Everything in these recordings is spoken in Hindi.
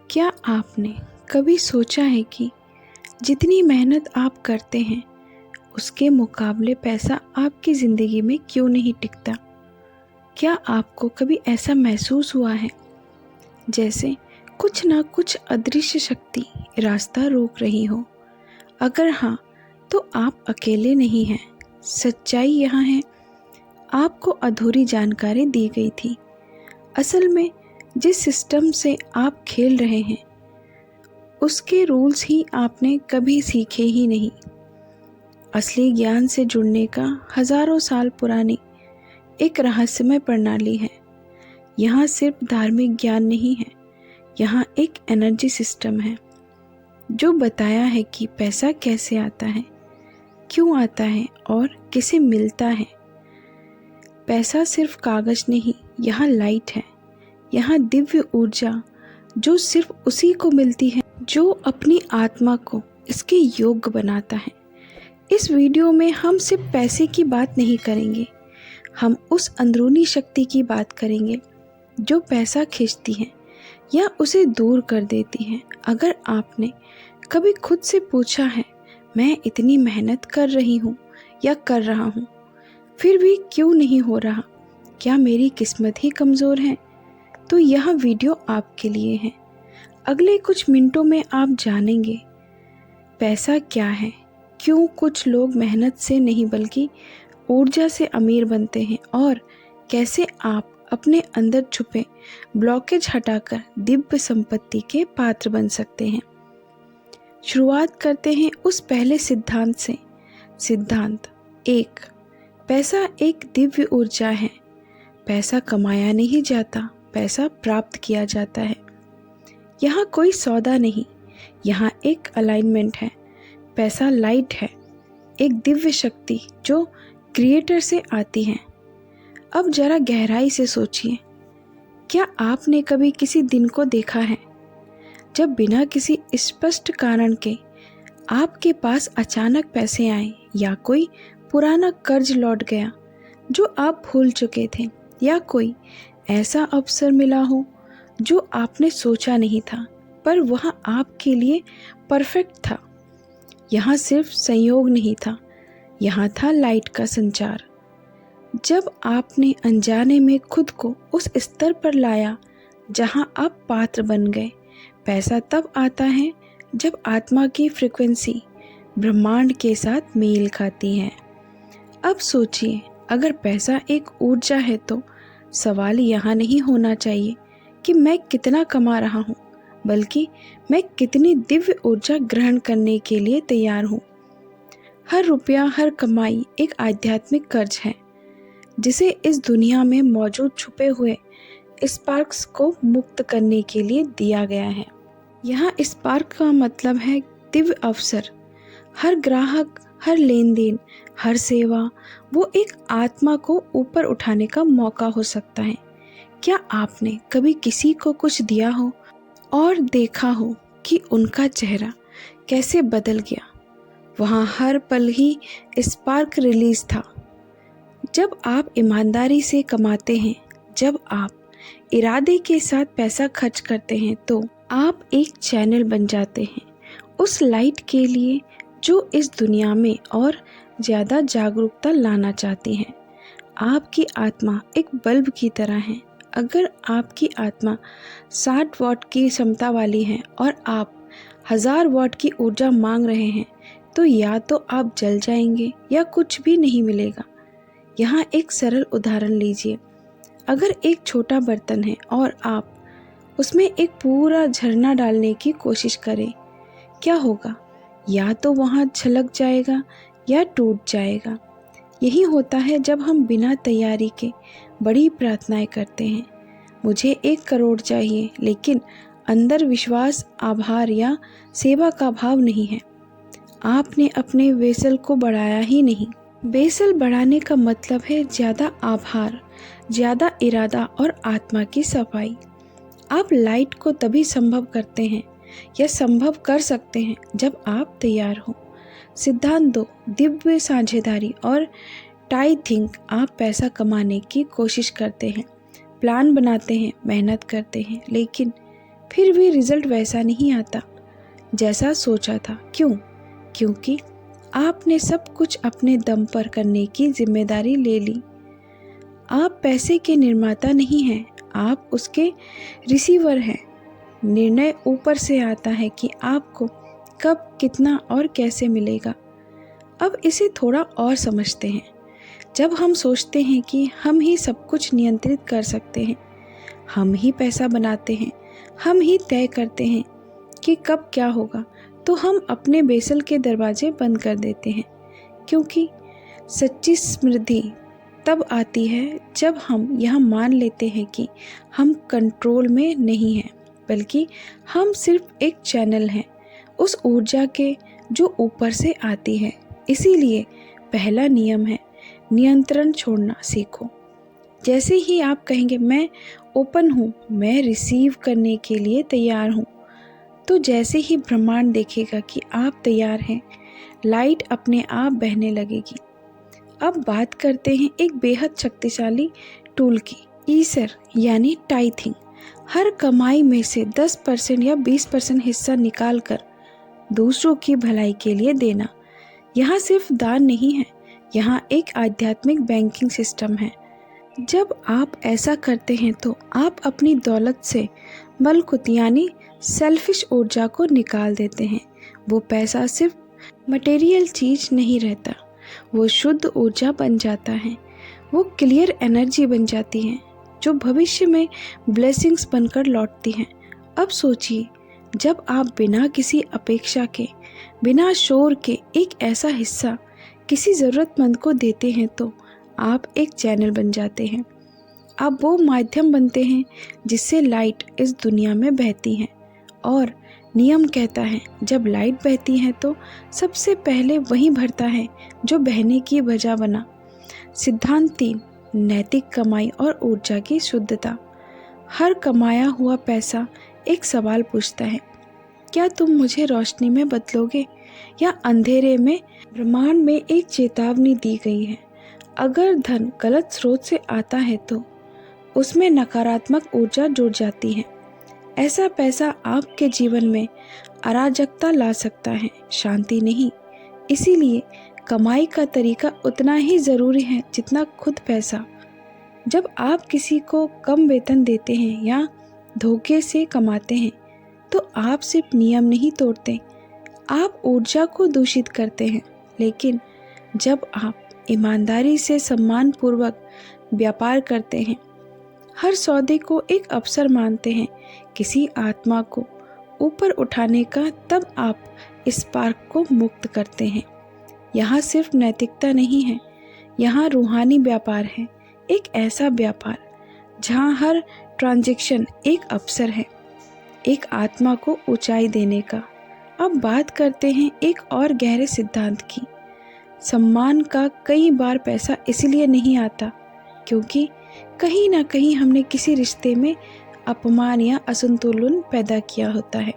क्या आपने कभी सोचा है कि जितनी मेहनत आप करते हैं उसके मुकाबले पैसा आपकी ज़िंदगी में क्यों नहीं टिकता? क्या आपको कभी ऐसा महसूस हुआ है जैसे कुछ ना कुछ अदृश्य शक्ति रास्ता रोक रही हो? अगर हाँ, तो आप अकेले नहीं हैं। सच्चाई यहाँ है, आपको अधूरी जानकारी दी गई थी। असल में जिस सिस्टम से आप खेल रहे हैं उसके रूल्स ही आपने कभी सीखे ही नहीं। असली ज्ञान से जुड़ने का हजारों साल पुरानी एक रहस्यमय प्रणाली है। यहाँ सिर्फ धार्मिक ज्ञान नहीं है, यहाँ एक एनर्जी सिस्टम है जो बताया है कि पैसा कैसे आता है, क्यों आता है और किसे मिलता है। पैसा सिर्फ कागज नहीं, यहाँ लाइट है, यहाँ दिव्य ऊर्जा जो सिर्फ उसी को मिलती है जो अपनी आत्मा को इसके योग्य बनाता है। इस वीडियो में हम सिर्फ पैसे की बात नहीं करेंगे, हम उस अंदरूनी शक्ति की बात करेंगे जो पैसा खींचती है या उसे दूर कर देती है। अगर आपने कभी खुद से पूछा है, मैं इतनी मेहनत कर रही हूँ या कर रहा हूँ, फिर भी क्यों नहीं हो रहा? क्या मेरी किस्मत ही कमज़ोर है? तो यह वीडियो आपके लिए है। अगले कुछ मिनटों में आप जानेंगे पैसा क्या है, क्यों कुछ लोग मेहनत से नहीं बल्कि ऊर्जा से अमीर बनते हैं और कैसे आप अपने अंदर छुपे ब्लॉकेज हटाकर दिव्य संपत्ति के पात्र बन सकते हैं। शुरुआत करते हैं उस पहले सिद्धांत से। सिद्धांत 1, पैसा एक दिव्य ऊर्जा है। पैसा कमाया नहीं जाता, पैसा प्राप्त किया जाता है। यहाँ कोई सौदा नहीं, यहाँ एक अलाइनमेंट है। पैसा लाइट है, एक दिव्य शक्ति जो क्रिएटर से आती है। अब जरा गहराई से सोचिए, क्या आपने कभी किसी दिन को देखा है जब बिना किसी स्पष्ट कारण के आपके पास अचानक पैसे आए, या कोई पुराना कर्ज लौट गया जो आप भूल चुके थे, या कोई ऐसा अवसर मिला हो जो आपने सोचा नहीं था पर वह आपके लिए परफेक्ट था? यहाँ सिर्फ संयोग नहीं था, यहाँ था लाइट का संचार। जब आपने अनजाने में खुद को उस स्तर पर लाया जहाँ आप पात्र बन गए। पैसा तब आता है जब आत्मा की फ्रीक्वेंसी ब्रह्मांड के साथ मेल खाती है। अब सोचिए, अगर पैसा एक ऊर्जा है तो सवाल यहाँ नहीं होना चाहिए कि मैं कितना कमा रहा हूँ, बल्कि मैं कितनी दिव्य ऊर्जा ग्रहण करने के लिए तैयार हूँ। हर रुपया, हर कमाई एक आध्यात्मिक कर्ज है जिसे इस दुनिया में मौजूद छुपे हुए स्पार्क्स को मुक्त करने के लिए दिया गया है। यहाँ स्पार्क का मतलब है दिव्य अवसर। हर ग्राहक, हर लेन देन, हर सेवा, वो एक आत्मा को ऊपर उठाने का मौका हो सकता है। क्या आपने कभी किसी को कुछ दिया हो और देखा हो कि उनका चेहरा कैसे बदल गया? वहाँ हर पल ही स्पार्क रिलीज था। जब आप ईमानदारी से कमाते हैं, जब आप इरादे के साथ पैसा खर्च करते हैं, तो आप एक चैनल बन जाते हैं उस लाइट के लिए जो इस दुनिया में और ज़्यादा जागरूकता लाना चाहती है। आपकी आत्मा एक बल्ब की तरह है। अगर आपकी आत्मा 60 वाट की क्षमता वाली है और आप 1000 वाट की ऊर्जा मांग रहे हैं, तो या तो आप जल जाएंगे या कुछ भी नहीं मिलेगा। यहाँ एक सरल उदाहरण लीजिए। अगर एक छोटा बर्तन है और आप उसमें एक पूरा झरना डालने की कोशिश करें, क्या होगा? या तो वहाँ छलक जाएगा या टूट जाएगा। यही होता है जब हम बिना तैयारी के बड़ी प्रार्थनाएं करते हैं। मुझे 1 करोड़ चाहिए, लेकिन अंदर विश्वास, आभार या सेवा का भाव नहीं है। आपने अपने वेसल को बढ़ाया ही नहीं। वेसल बढ़ाने का मतलब है ज़्यादा आभार, ज़्यादा इरादा और आत्मा की सफाई। आप लाइट को तभी संभव करते हैं या संभव कर सकते हैं जब आप तैयार हो। सिद्धांत 2, दिव्य साझेदारी और टाइथिंग। आप पैसा कमाने की कोशिश करते हैं, प्लान बनाते हैं, मेहनत करते हैं, लेकिन फिर भी रिजल्ट वैसा नहीं आता जैसा सोचा था। क्यों? क्योंकि आपने सब कुछ अपने दम पर करने की जिम्मेदारी ले ली। आप पैसे के निर्माता नहीं हैं, आप उसके रिसीवर हैं। निर्णय ऊपर से आता है कि आपको कब, कितना और कैसे मिलेगा। अब इसे थोड़ा और समझते हैं। जब हम सोचते हैं कि हम ही सब कुछ नियंत्रित कर सकते हैं, हम ही पैसा बनाते हैं, हम ही तय करते हैं कि कब क्या होगा, तो हम अपने बेसल के दरवाजे बंद कर देते हैं। क्योंकि सच्ची समृद्धि तब आती है जब हम यह मान लेते हैं कि हम कंट्रोल में नहीं हैं, बल्कि हम सिर्फ एक चैनल हैं उस ऊर्जा के जो ऊपर से आती है। इसीलिए पहला नियम है, नियंत्रण छोड़ना सीखो। जैसे ही आप कहेंगे मैं ओपन हूँ, मैं रिसीव करने के लिए तैयार हूँ, तो जैसे ही ब्रह्मांड देखेगा कि आप तैयार हैं, लाइट अपने आप बहने लगेगी। अब बात करते हैं एक बेहद शक्तिशाली टूल की, ईसर यानी टाइथिंग। हर कमाई में से 10% या 20% हिस्सा निकाल कर दूसरों की भलाई के लिए देना। यहाँ सिर्फ दान नहीं है, यहाँ एक आध्यात्मिक बैंकिंग सिस्टम है। जब आप ऐसा करते हैं तो आप अपनी दौलत से मलकुत यानी सेल्फिश ऊर्जा को निकाल देते हैं। वो पैसा सिर्फ मटेरियल चीज नहीं रहता, वो शुद्ध ऊर्जा बन जाता है। वो क्लियर एनर्जी बन जाती है जो भविष्य में ब्लेसिंग्स बनकर लौटती हैं। अब सोचिए, जब आप बिना किसी अपेक्षा के, बिना शोर के एक ऐसा हिस्सा किसी ज़रूरतमंद को देते हैं तो आप एक चैनल बन जाते हैं। आप वो माध्यम बनते हैं जिससे लाइट इस दुनिया में बहती है। और नियम कहता है, जब लाइट बहती है तो सबसे पहले वही भरता है जो बहने की वजह बना। सिद्धांत 3, नैतिक कमाई और ऊर्जा की शुद्धता। हर कमाया हुआ पैसा एक सवाल पूछता है, क्या तुम मुझे रोशनी में बदलोगे या अंधेरे में? ब्रह्मांड में एक चेतावनी दी गई है, अगर धन गलत स्रोत से आता है तो उसमें नकारात्मक ऊर्जा जुड़ जाती है। ऐसा पैसा आपके जीवन में अराजकता ला सकता है, शांति नहीं। इसीलिए कमाई का तरीका उतना ही ज़रूरी है जितना खुद पैसा। जब आप किसी को कम वेतन देते हैं या धोखे से कमाते हैं तो आप सिर्फ नियम नहीं तोड़ते, आप ऊर्जा को दूषित करते हैं। लेकिन जब आप ईमानदारी से सम्मानपूर्वक व्यापार करते हैं, हर सौदे को एक अवसर मानते हैं किसी आत्मा को ऊपर उठाने का, तब आप इस स्पार्क को मुक्त करते हैं। यहाँ सिर्फ नैतिकता नहीं है, यहाँ रूहानी व्यापार है। एक ऐसा व्यापार जहाँ हर ट्रांजैक्शन एक अवसर है एक आत्मा को ऊंचाई देने का। अब बात करते हैं एक और गहरे सिद्धांत की। सम्मान का कई बार पैसा इसलिए नहीं आता क्योंकि कहीं ना कहीं हमने किसी रिश्ते में अपमान या असंतुलन पैदा किया होता है।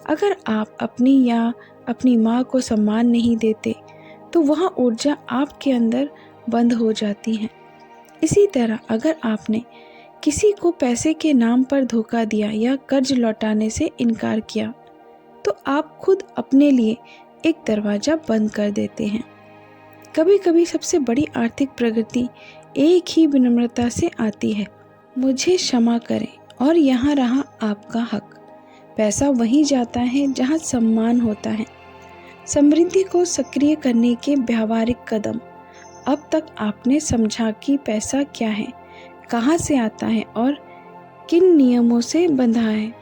अगर आप अपनी या अपनी माँ को सम्मान नहीं देते तो वह ऊर्जा आपके अंदर बंद हो जाती है। इसी तरह अगर आपने किसी को पैसे के नाम पर धोखा दिया या कर्ज लौटाने से इनकार किया तो आप खुद अपने लिए एक दरवाज़ा बंद कर देते हैं। कभी कभी सबसे बड़ी आर्थिक प्रगति एक ही विनम्रता से आती है, मुझे क्षमा करें और यहाँ रहा आपका हक। पैसा वहीं जाता है जहाँ सम्मान होता है। समृद्धि को सक्रिय करने के व्यावहारिक कदम। अब तक आपने समझा कि पैसा क्या है, कहाँ से आता है और किन नियमों से बंधा है।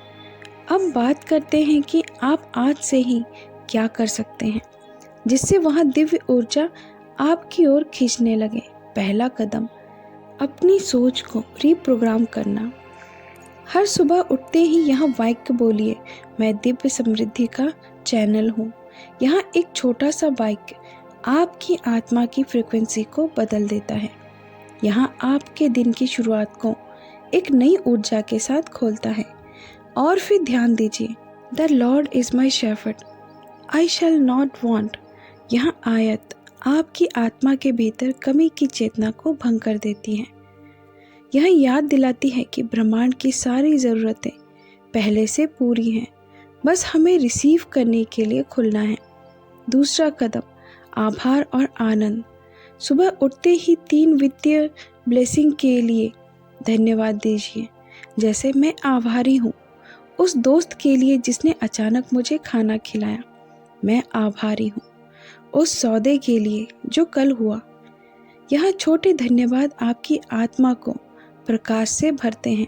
अब बात करते हैं कि आप आज से ही क्या कर सकते हैं जिससे वह दिव्य ऊर्जा आपकी ओर खींचने लगे। पहला कदम, अपनी सोच को रीप्रोग्राम करना। हर सुबह उठते ही यह वाक्य बोलिए, मैं दिव्य समृद्धि का चैनल हूँ। यहाँ एक छोटा सा वाक्य आपकी आत्मा की फ्रीक्वेंसी को बदल देता है। यहाँ आपके दिन की शुरुआत को एक नई ऊर्जा के साथ खोलता है। और फिर ध्यान दीजिए, the Lord is my shepherd, I shall not want. यहाँ आयत आपकी आत्मा के भीतर कमी की चेतना को भंग कर देती है। यह याद दिलाती है कि ब्रह्मांड की सारी ज़रूरतें पहले से पूरी हैं, बस हमें रिसीव करने के लिए खुलना है। दूसरा कदम, आभार और आनंद। सुबह उठते ही 3 वित्तीय ब्लेसिंग के लिए धन्यवाद दीजिए। जैसे मैं आभारी हूँ उस दोस्त के लिए जिसने अचानक मुझे खाना खिलाया। मैं आभारी हूँ उस सौदे के लिए जो कल हुआ। यह छोटे धन्यवाद आपकी आत्मा को प्रकाश से भरते हैं।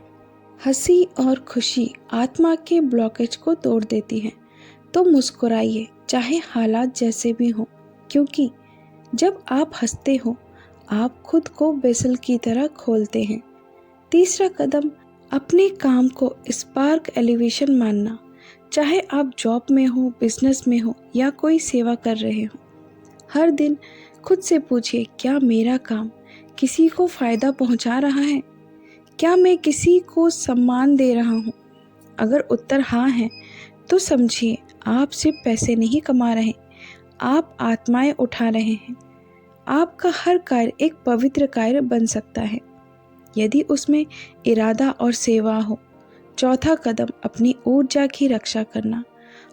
हंसी और खुशी आत्मा के ब्लॉकेज को तोड़ देती है। तो मुस्कुराइए चाहे हालात जैसे भी हों, क्योंकि जब आप हंसते हो आप खुद को वेसल की तरह खोलते हैं। तीसरा कदम, अपने काम को स्पार्क एलिवेशन मानना। चाहे आप जॉब में हो, बिजनेस में हो या कोई सेवा कर रहे हो, हर दिन खुद से पूछिए, क्या मेरा काम किसी को फ़ायदा पहुंचा रहा है? क्या मैं किसी को सम्मान दे रहा हूँ? अगर उत्तर हाँ है तो समझिए आप सिर्फ पैसे नहीं कमा रहे, आप आत्माएं उठा रहे हैं। आपका हर कार्य एक पवित्र कार्य बन सकता है यदि उसमें इरादा और सेवा हो। चौथा कदम, अपनी ऊर्जा की रक्षा करना।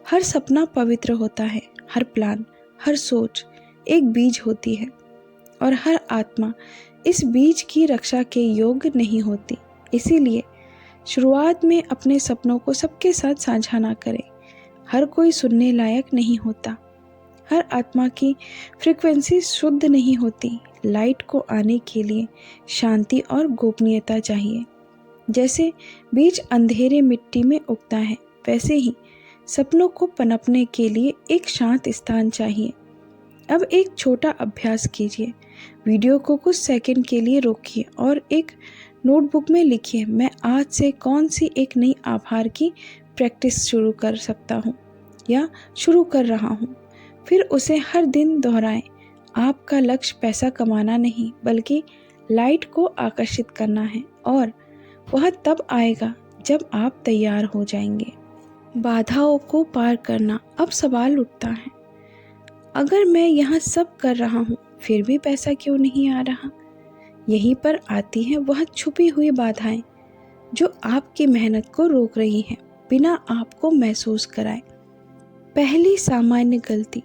हर सपना पवित्र होता है, हर प्लान, हर सोच एक बीज होती है और हर आत्मा इस बीज की रक्षा के योग्य नहीं होती। इसीलिए शुरुआत में अपने सपनों को सबके साथ साझा ना करें। हर कोई सुनने लायक नहीं होता, हर आत्मा की फ्रीक्वेंसी शुद्ध नहीं होती। लाइट को आने के लिए शांति और गोपनीयता चाहिए। जैसे बीज अंधेरे मिट्टी में उगता है, वैसे ही सपनों को पनपने के लिए एक शांत स्थान चाहिए। अब एक छोटा अभ्यास कीजिए। वीडियो को कुछ सेकंड के लिए रोकिए और एक नोटबुक में लिखिए, मैं आज से कौन सी एक नई आभार की प्रैक्टिस शुरू कर सकता हूँ या शुरू कर रहा हूँ। फिर उसे हर दिन दोहराएं। आपका लक्ष्य पैसा कमाना नहीं, बल्कि लाइट को आकर्षित करना है और वह तब आएगा जब आप तैयार हो जाएंगे। बाधाओं को पार करना। अब सवाल उठता है, अगर मैं यहाँ सब कर रहा हूँ फिर भी पैसा क्यों नहीं आ रहा? यहीं पर आती हैं वह छुपी हुई बाधाएं जो आपकी मेहनत को रोक रही हैं बिना आपको महसूस कराए। पहली सामान्य गलती,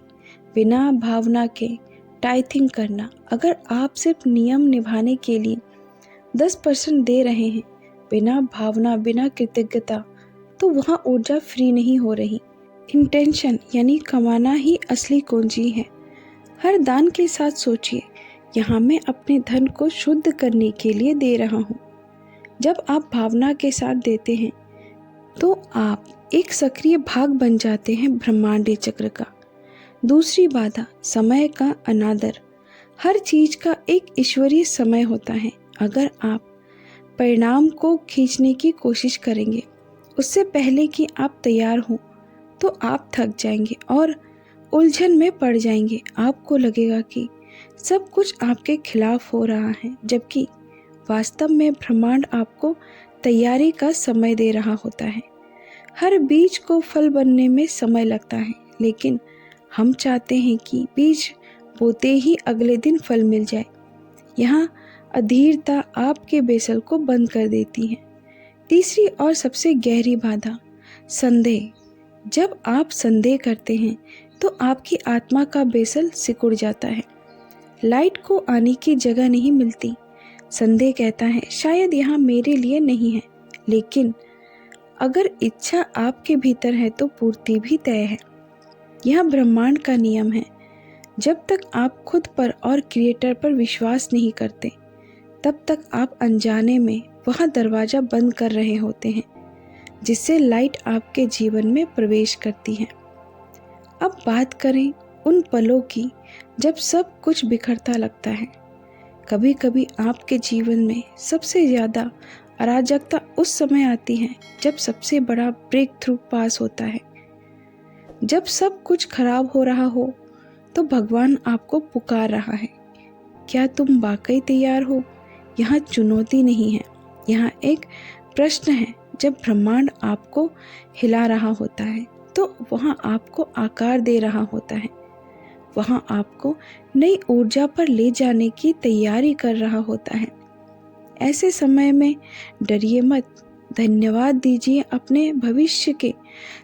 बिना भावना के टाइथिंग करना। अगर आप सिर्फ नियम निभाने के लिए 10% दे रहे हैं बिना भावना, बिना कृतज्ञता, तो वहाँ ऊर्जा फ्री नहीं हो रही। इंटेंशन यानी कमाना ही असली कुंजी है। हर दान के साथ सोचिए, यहाँ मैं अपने धन को शुद्ध करने के लिए दे रहा हूँ। जब आप भावना के साथ देते हैं तो आप एक सक्रिय भाग बन जाते हैं ब्रह्मांडीय चक्र का। दूसरी बाधा, समय का अनादर। हर चीज का एक ईश्वरीय समय होता है। अगर आप परिणाम को खींचने की कोशिश करेंगे उससे पहले कि आप तैयार हों, तो आप थक जाएंगे और उलझन में पड़ जाएंगे। आपको लगेगा कि सब कुछ आपके खिलाफ हो रहा है, जबकि वास्तव में ब्रह्मांड आपको तैयारी का समय दे रहा होता है। हर बीज को फल बनने में समय लगता है, लेकिन हम चाहते हैं कि बीज बोते ही अगले दिन फल मिल जाए। यहाँ अधीरता आपके बेसल को बंद कर देती है। तीसरी और सबसे गहरी बाधा, संदेह। जब आप संदेह करते हैं तो आपकी आत्मा का बेसल सिकुड़ जाता है। लाइट को आने की जगह नहीं मिलती। संदेह कहता है, शायद यहाँ मेरे लिए नहीं है। लेकिन अगर इच्छा आपके भीतर है तो पूर्ति भी तय है। यह ब्रह्मांड का नियम है। जब तक आप खुद पर और क्रिएटर पर विश्वास नहीं करते, तब तक आप अनजाने में वह दरवाजा बंद कर रहे होते हैं जिससे लाइट आपके जीवन में प्रवेश करती है। अब बात करें उन पलों की जब सब कुछ बिखरता लगता है। कभी कभी आपके जीवन में सबसे ज़्यादा अराजकता उस समय आती है जब सबसे बड़ा ब्रेक थ्रू पास होता है। जब सब कुछ खराब हो रहा हो तो भगवान आपको पुकार रहा है, क्या तुम वाकई तैयार हो? यहाँ चुनौती नहीं है, यहाँ एक प्रश्न है। जब ब्रह्मांड आपको हिला रहा होता है तो वहाँ आपको आकार दे रहा होता है, वहाँ आपको नई ऊर्जा पर ले जाने की तैयारी कर रहा होता है। ऐसे समय में डरिए मत, धन्यवाद दीजिए अपने भविष्य के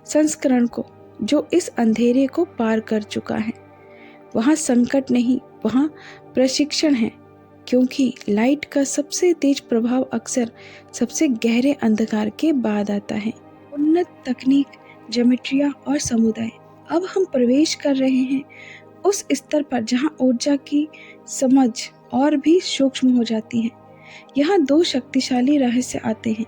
संस्करण को जो इस अंधेरे को पार कर चुका है। वहाँ संकट नहीं, वहाँ प्रशिक्षण है, क्योंकि लाइट का सबसे तेज प्रभाव अक्सर सबसे गहरे अंधकार के बाद आता है। उन्नत तकनीक, ज्योमेट्रिया और समुदाय। अब हम प्रवेश कर रहे हैं उस स्तर पर जहाँ ऊर्जा की समझ और भी सूक्ष्म हो जाती है। यहाँ दो शक्तिशाली रहस्य आते हैं,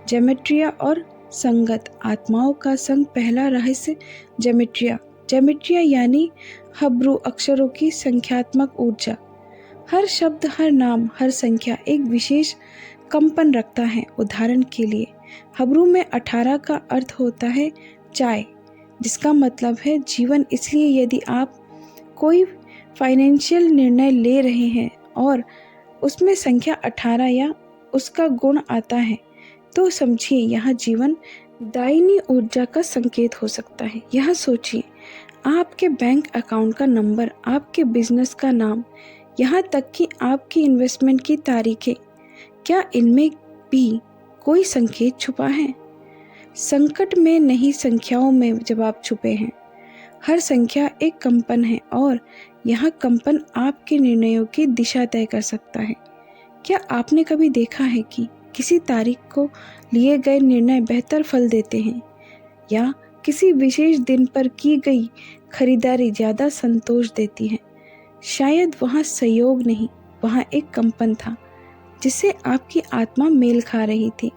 ज्योमेट्रिया और संगत आत्माओं का संग। पहला रहस्य ज्योमेट्रिया यानी हिब्रू अक्षरों की संख्यात्मक ऊर्जा। हर शब्द, हर नाम, हर संख्या एक विशेष कंपन रखता है। उदाहरण के लिए हिब्रू में 18 का अर्थ होता है चाय, जिसका मतलब है जीवन। इसलिए यदि आप कोई फाइनेंशियल निर्णय ले रहे हैं और उसमें संख्या 18 या उसका गुण आता है, तो समझिए यह जीवन दायिनी ऊर्जा का संकेत हो सकता है। यह सोचिए, आपके बैंक अकाउंट का नंबर, आपके बिजनेस का नाम, यहाँ तक कि आपकी इन्वेस्टमेंट की तारीखें, क्या इनमें भी कोई संकेत छुपा है? संकट में नहीं, संख्याओं में जवाब छुपे हैं। हर संख्या एक कंपन है और यह कंपन आपके निर्णयों की दिशा तय कर सकता है। क्या आपने कभी देखा है कि किसी तारीख को लिए गए निर्णय बेहतर फल देते हैं या किसी विशेष दिन पर की गई खरीदारी ज़्यादा संतोष देती है? शायद वहाँ संयोग नहीं, वहाँ एक कंपन था जिससे आपकी आत्मा मेल खा रही थी।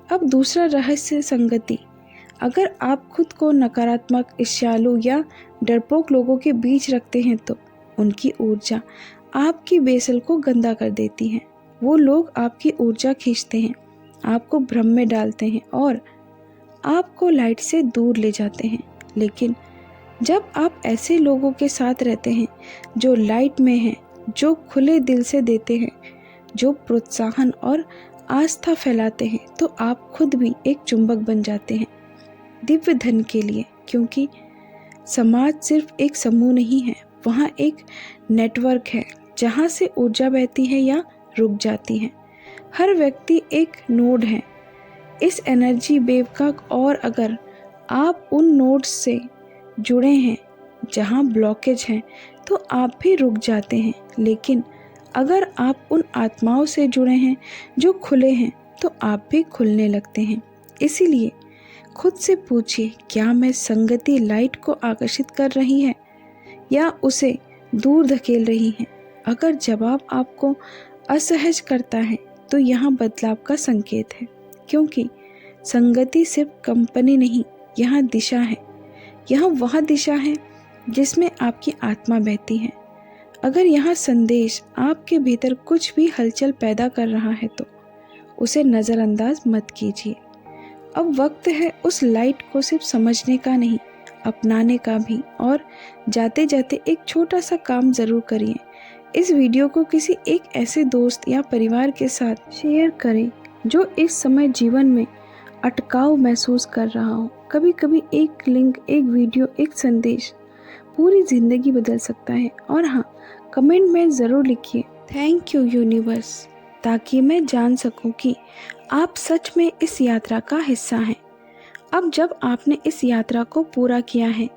अब दूसरा रहस्य, संगति। अगर आप खुद को नकारात्मक, ईर्ष्यालु या डरपोक लोगों के बीच रखते हैं तो उनकी ऊर्जा आपकी बेसल को गंदा कर देती है। वो लोग आपकी ऊर्जा खींचते हैं, आपको भ्रम में डालते हैं और आपको लाइट से दूर ले जाते हैं। लेकिन जब आप ऐसे लोगों के साथ रहते हैं जो लाइट में हैं, जो खुले दिल से देते हैं, जो प्रोत्साहन और आस्था फैलाते हैं, तो आप खुद भी एक चुंबक बन जाते हैं दिव्य धन के लिए। क्योंकि समाज सिर्फ एक समूह नहीं है, वहाँ एक नेटवर्क है जहाँ से ऊर्जा बहती है या रुक जाती है। हर व्यक्ति एक नोड है इस एनर्जी वेव का, और अगर आप उन नोड्स से जुड़े हैं जहाँ ब्लॉकेज हैं तो आप भी रुक जाते हैं। लेकिन अगर आप उन आत्माओं से जुड़े हैं जो खुले हैं तो आप भी खुलने लगते हैं। इसीलिए खुद से पूछिए, क्या मैं संगति लाइट को आकर्षित कर रही है या उसे दूर धकेल रही है? अगर जवाब आपको असहज करता है तो यहाँ बदलाव का संकेत है, क्योंकि संगति सिर्फ कंपनी नहीं, यहाँ दिशा है। यह वह दिशा है जिसमें आपकी आत्मा बहती है। अगर यह संदेश आपके भीतर कुछ भी हलचल पैदा कर रहा है तो उसे नज़रअंदाज मत कीजिए। अब वक्त है उस लाइट को सिर्फ समझने का नहीं, अपनाने का भी। और जाते जाते एक छोटा सा काम ज़रूर करिए। इस वीडियो को किसी एक ऐसे दोस्त या परिवार के साथ शेयर करें जो इस समय जीवन में अटकाव महसूस कर रहा हो। कभी कभी एक लिंक, एक वीडियो, एक संदेश पूरी ज़िंदगी बदल सकता है। और हाँ, कमेंट में ज़रूर लिखिए थैंक यू यूनिवर्स, ताकि मैं जान सकूं कि आप सच में इस यात्रा का हिस्सा हैं। अब जब आपने इस यात्रा को पूरा किया है,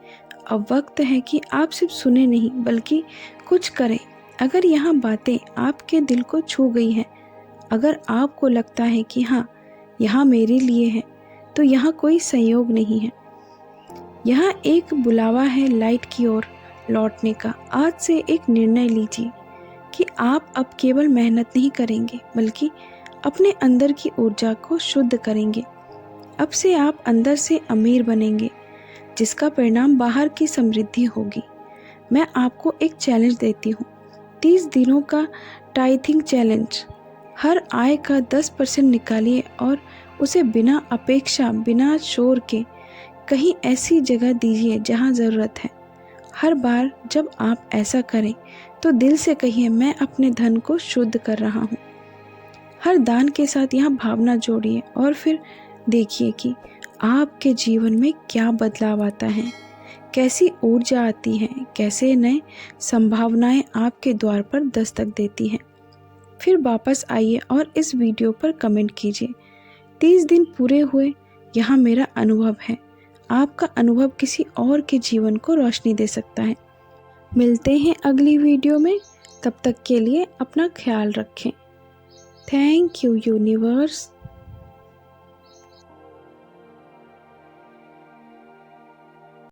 अब वक्त है कि आप सिर्फ सुने नहीं बल्कि कुछ करें। अगर यहाँ बातें आपके दिल को छू गई हैं, अगर आपको लगता है कि हाँ, यहाँ मेरे लिए है, तो यहाँ कोई संयोग नहीं है, यहाँ एक बुलावा है लाइट की ओर लौटने का। आज से एक निर्णय लीजिए कि आप अब केवल मेहनत नहीं करेंगे बल्कि अपने अंदर की ऊर्जा को शुद्ध करेंगे। अब से आप अंदर से अमीर बनेंगे, जिसका परिणाम बाहर की समृद्धि होगी। मैं आपको एक चैलेंज देती हूँ, 30 दिनों का टाइथिंग चैलेंज। हर आय का 10% निकालिए और उसे बिना अपेक्षा, बिना शोर के कहीं ऐसी जगह दीजिए जहाँ ज़रूरत है। हर बार जब आप ऐसा करें तो दिल से कहिए, मैं अपने धन को शुद्ध कर रहा हूँ। हर दान के साथ यहाँ भावना जोड़िए और फिर देखिए कि आपके जीवन में क्या बदलाव आता है, कैसी ऊर्जा आती है, कैसे नए संभावनाएं आपके द्वार पर दस्तक देती हैं। फिर वापस आइए और इस वीडियो पर कमेंट कीजिए, 30 दिन पूरे हुए, यहाँ मेरा अनुभव है। आपका अनुभव किसी और के जीवन को रोशनी दे सकता है। मिलते हैं अगली वीडियो में, तब तक के लिए अपना ख्याल रखें। Thank you universe.